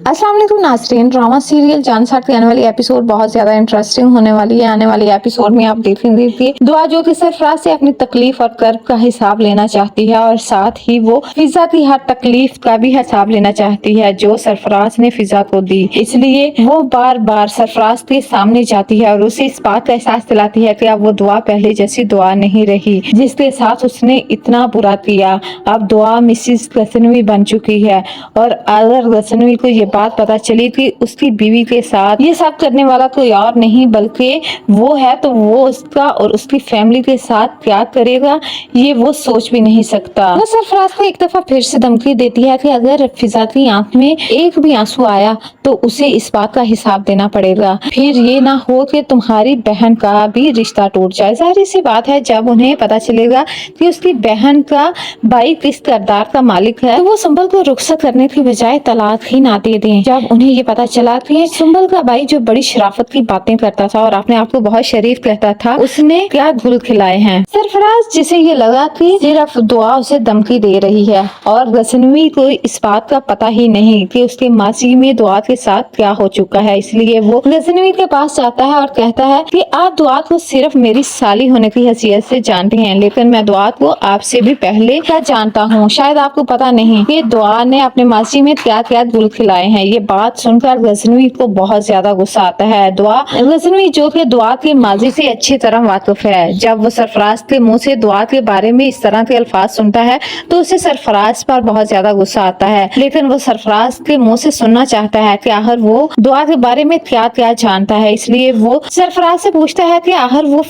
अस्सलाम वालेकुम नाज़रीन, ड्रामा सीरियल जानसार की आने वाली एपिसोड बहुत ज्यादा इंटरेस्टिंग होने वाली है। आने वाली एपिसोड में आप देखेंगे कि दुआ जो कि सरफराज से अपनी तकलीफ और कर्ब का हिसाब लेना चाहती है और साथ ही वो फिजा की हर तकलीफ का भी हिसाब लेना चाहती है जो सरफराज ने फिजा को दी। इसलिए वो बार बार सरफराज के सामने जाती है और उसे इस बात का एहसास दिलाती है कि अब वो दुआ पहले जैसी दुआ नहीं रही जिसके साथ उसने इतना बुरा किया। अब दुआ मिसिस गजनवी बन चुकी है और अगर गजनवी को ये बात पता चली कि उसकी बीवी के साथ ये सब करने वाला कोई और नहीं बल्कि वो है, तो वो उसका और उसकी फैमिली के साथ क्या करेगा ये वो सोच भी नहीं सकता। वो सरफराज को एक दफा फिर से धमकी देती है कि अगर फिजा की आंख में एक भी आंसू आया तो उसे इस बात का हिसाब देना पड़ेगा, फिर ये ना हो कि तुम्हारी बहन का भी रिश्ता टूट जाए। जाहिर सी बात है जब उन्हें पता चलेगा कि उसकी बहन का भाई किस किरदार का मालिक है तो वो सुंबल को रुखसत करने की बजाय तलाक ही ना दे दें। जब उन्हें ये पता चला कि सुंबल का भाई जो बड़ी शराफत की बातें करता था और अपने आप को बहुत शरीफ कहता था उसने क्या घुल खिलाए हैं। सरफराज जिसे ये लगा कि सिर्फ दुआ उसे धमकी दे रही है और गजनवी को इस बात का पता ही नहीं कि उसके मासी में दुआ के साथ क्या हो चुका है, इसलिए वो गजनवी के पास जाता है और कहता है कि आप दुआ को सिर्फ मेरी साली होने की हैसियत से जानते हैं, लेकिन मैं दुआ को आपसे भी पहले का जानता हूँ। शायद आपको पता नहीं कि दुआ ने अपने मासी में क्या क्या गुल खिलाए हैं। ये बात सुनकर गजनवी को बहुत ज्यादा गुस्सा आता है। गजनवी जो कि दुआ के माजी से अच्छी तरह वाकिफ है, जब वो सरफराज के मुंह से दुआ के बारे में इस तरह के अल्फाज सुनता है तो उसे सरफराज पर बहुत ज्यादा गुस्सा आता है, लेकिन वो सरफराज के मुंह से सुनना चाहता है कि आखिर वो दुआ के बारे में क्या क्या जानता है। इसलिए वो सरफराज से पूछता है कि आखिर वो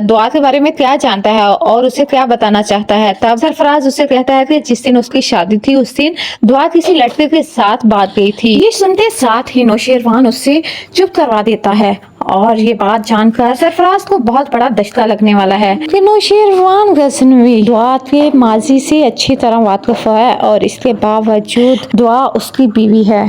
दुआ के बारे में क्या जानता है और उसे क्या बताना चाहता है। तब सरफराज उसे कहता है कि जिस दिन उसकी शादी थी उस दिन दुआ किसी लड़के के साथ बात गई थी। ये सुनते साथ ही नौशेरवान उससे चुप करवा देता है और ये बात जानकर सरफराज को बहुत बड़ा दचका लगने वाला है कि नौशेरवान गजनवी दुआ के माजी से अच्छी तरह वाकिफ है और इसके बावजूद दुआ उसकी बीवी है।